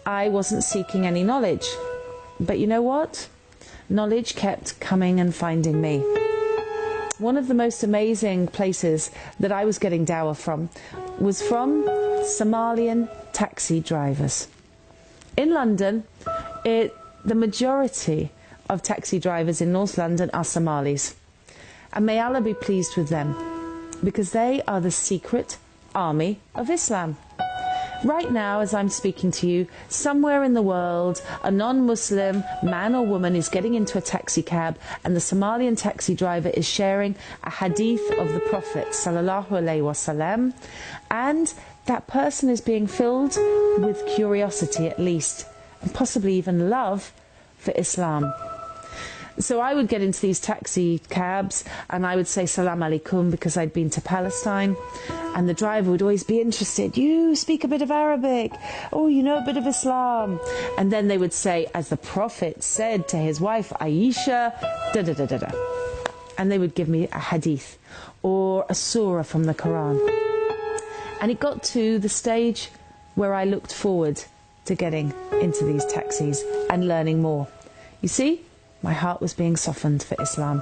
I wasn't seeking any knowledge. But you know what? Knowledge kept coming and finding me. One of the most amazing places that I was getting dawah from was from Somalian taxi drivers. In London, the majority of taxi drivers in North London are Somalis. And may Allah be pleased with them, because they are the secret army of Islam. Right now, as I'm speaking to you, somewhere in the world, a non-Muslim man or woman is getting into a taxi cab, and the Somalian taxi driver is sharing a hadith of the Prophet sallallahu alaihi wasallam, and that person is being filled with curiosity at least, and possibly even love for Islam. So I would get into these taxi cabs and I would say salam alaikum because I'd been to Palestine, and the driver would always be interested. You speak a bit of Arabic. Oh, you know a bit of Islam. And then they would say, as the Prophet said to his wife Aisha, da da da da da. And they would give me a hadith or a surah from the Quran. And it got to the stage where I looked forward to getting into these taxis and learning more. You see? My heart was being softened for Islam.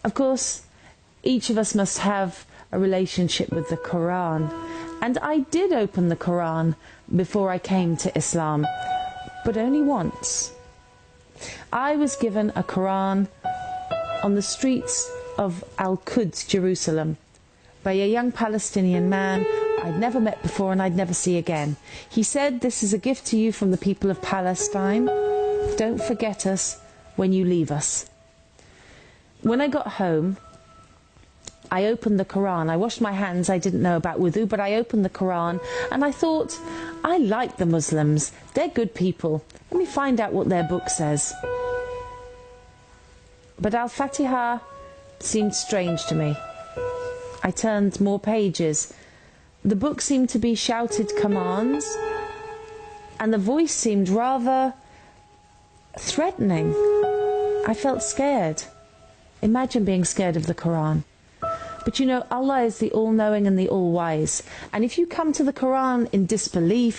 Of course, each of us must have a relationship with the Quran. And I did open the Quran before I came to Islam, but only once. I was given a Quran on the streets of Al-Quds, Jerusalem, by a young Palestinian man I'd never met before and I'd never see again. He said, "This is a gift to you from the people of Palestine. Don't forget us when you leave us." When I got home, I opened the Quran. I washed my hands. I didn't know about wudu, but I opened the Quran and I thought, I like the Muslims. They're good people. Let me find out what their book says. But Al-Fatiha seemed strange to me. I turned more pages. The book seemed to be shouted commands, and the voice seemed rather threatening. I felt scared. Imagine being scared of the Quran. But you know, Allah is the all-knowing and the all-wise. And if you come to the Quran in disbelief,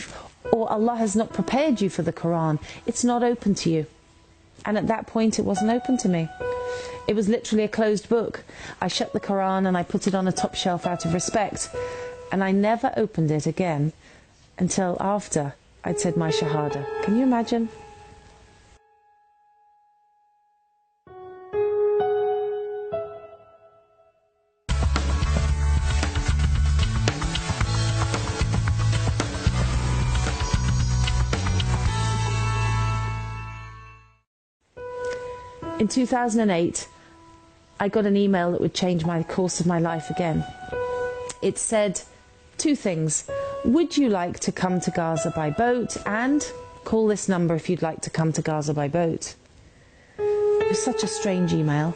or Allah has not prepared you for the Quran, it's not open to you. And at that point it wasn't open to me. It was literally a closed book. I shut the Quran and I put it on a top shelf out of respect. And I never opened it again until after I'd said my Shahada. Can you imagine? In 2008, I got an email that would change my course of my life again. It said two things. Would you like to come to Gaza by boat? And call this number if you'd like to come to Gaza by boat. It was such a strange email.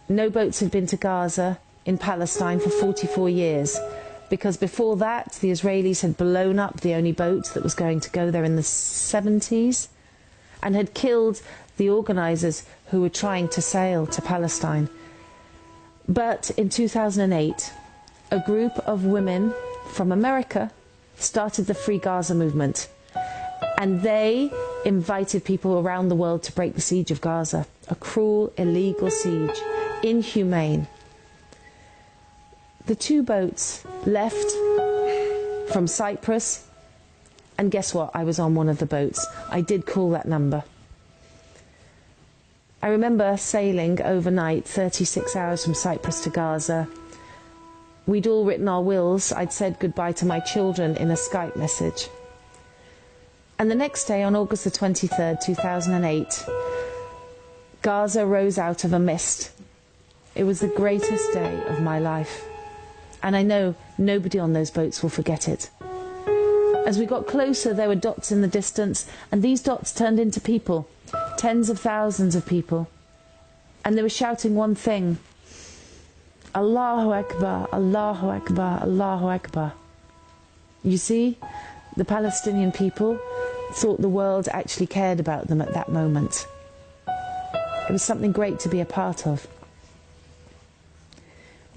No boats had been to Gaza in Palestine for 44 years, because before that the Israelis had blown up the only boat that was going to go there in the 70s and had killed the organisers who were trying to sail to Palestine. But in 2008, a group of women from America started the Free Gaza movement, and they invited people around the world to break the siege of Gaza. A cruel, illegal siege, inhumane. The two boats left from Cyprus, and guess what? I was on one of the boats. I did call that number. I remember sailing overnight, 36 hours from Cyprus to Gaza. We'd all written our wills. I'd said goodbye to my children in a Skype message. And the next day, on August the 23rd, 2008, Gaza rose out of a mist. It was the greatest day of my life. And I know nobody on those boats will forget it. As we got closer, there were dots in the distance, and these dots turned into people. Tens of thousands of people. And they were shouting one thing. Allahu Akbar, Allahu Akbar, Allahu Akbar. You see, the Palestinian people thought the world actually cared about them at that moment. It was something great to be a part of.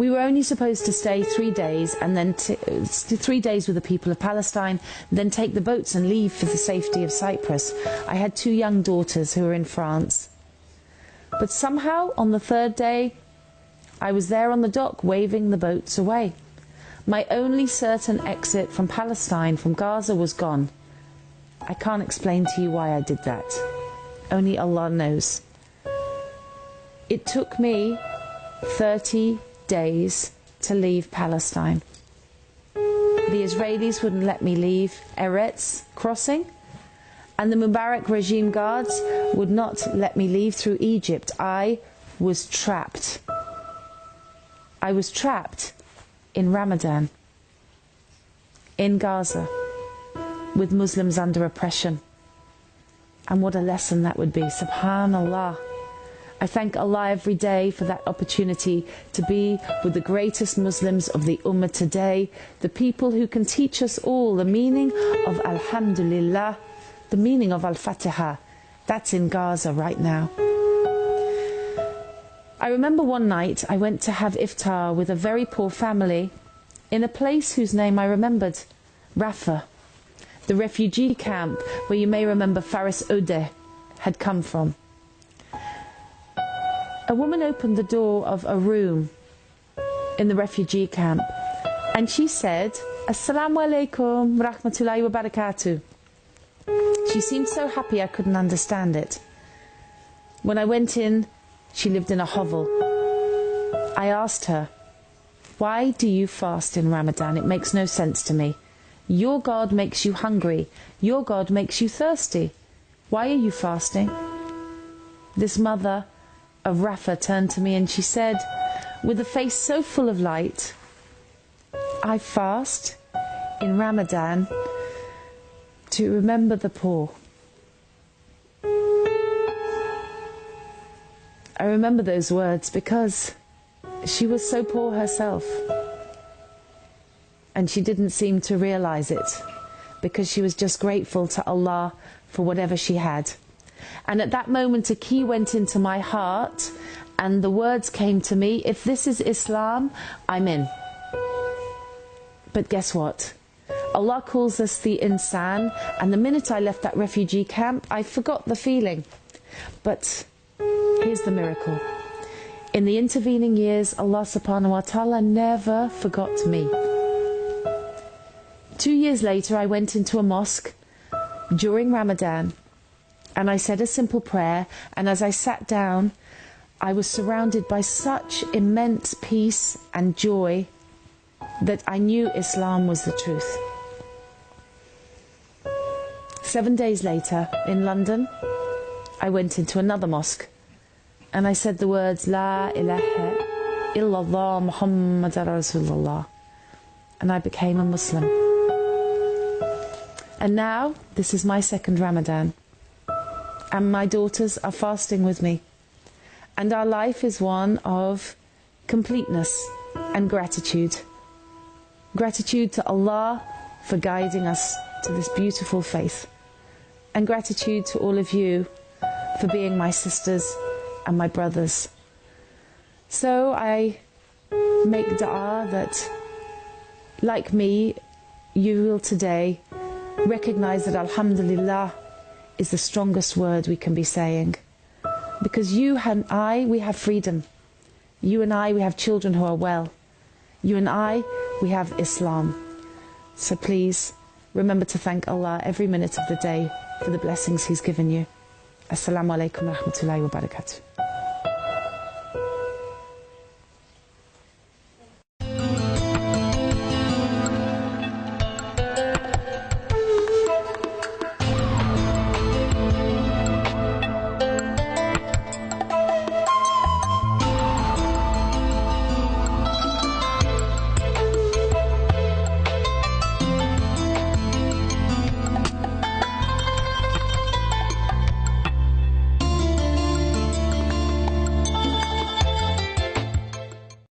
We were only supposed to stay 3 days, and then 3 days with the people of Palestine, then take the boats and leave for the safety of Cyprus. I had 2 young daughters who were in France. But somehow, on the 3rd day, I was there on the dock waving the boats away. My only certain exit from Palestine, from Gaza, was gone. I can't explain to you why I did that. Only Allah knows. It took me 30 days to leave Palestine. The Israelis wouldn't let me leave Eretz crossing, and the Mubarak regime guards would not let me leave through Egypt. I was trapped. I was trapped in Ramadan, in Gaza, with Muslims under oppression. And what a lesson that would be. Subhanallah. I thank Allah every day for that opportunity to be with the greatest Muslims of the Ummah today, the people who can teach us all the meaning of Alhamdulillah, the meaning of Al-Fatiha. That's in Gaza right now. I remember one night I went to have iftar with a very poor family in a place whose name I remembered, Rafah, the refugee camp where you may remember Faris Odeh had come from. A woman opened the door of a room in the refugee camp, and she said, Assalamu alaikum rahmatullahi wa barakatuh. She seemed so happy I couldn't understand it. When I went in, she lived in a hovel. I asked her, why do you fast in Ramadan? It makes no sense to me. Your God makes you hungry. Your God makes you thirsty. Why are you fasting? This mother of Rafah turned to me and she said, with a face so full of light, I fast in Ramadan to remember the poor. I remember those words because she was so poor herself, and she didn't seem to realize it because she was just grateful to Allah for whatever she had. And at that moment a key went into my heart and the words came to me, if this is Islam, I'm in. But guess what? Allah calls us the insan, and the minute I left that refugee camp, I forgot the feeling. But here's the miracle. In the intervening years, Allah subhanahu wa ta'ala never forgot me. 2 years later, I went into a mosque during Ramadan, and I said a simple prayer, and as I sat down, I was surrounded by such immense peace and joy that I knew Islam was the truth. 7 days later, in London, I went into another mosque, and I said the words, La ilaha illallah Muhammad Rasulullah, and I became a Muslim. And now, this is my second Ramadan, and my daughters are fasting with me, and our life is one of completeness and gratitude. Gratitude to Allah for guiding us to this beautiful faith, and gratitude to all of you for being my sisters and my brothers. So I make dua that, like me, you will today recognize that Alhamdulillah is the strongest word we can be saying. Because you and I, we have freedom. You and I, we have children who are well. You and I, we have Islam. So please, remember to thank Allah every minute of the day for the blessings He's given you. Assalamu alaikum wa rahmatullahi wa barakatuh.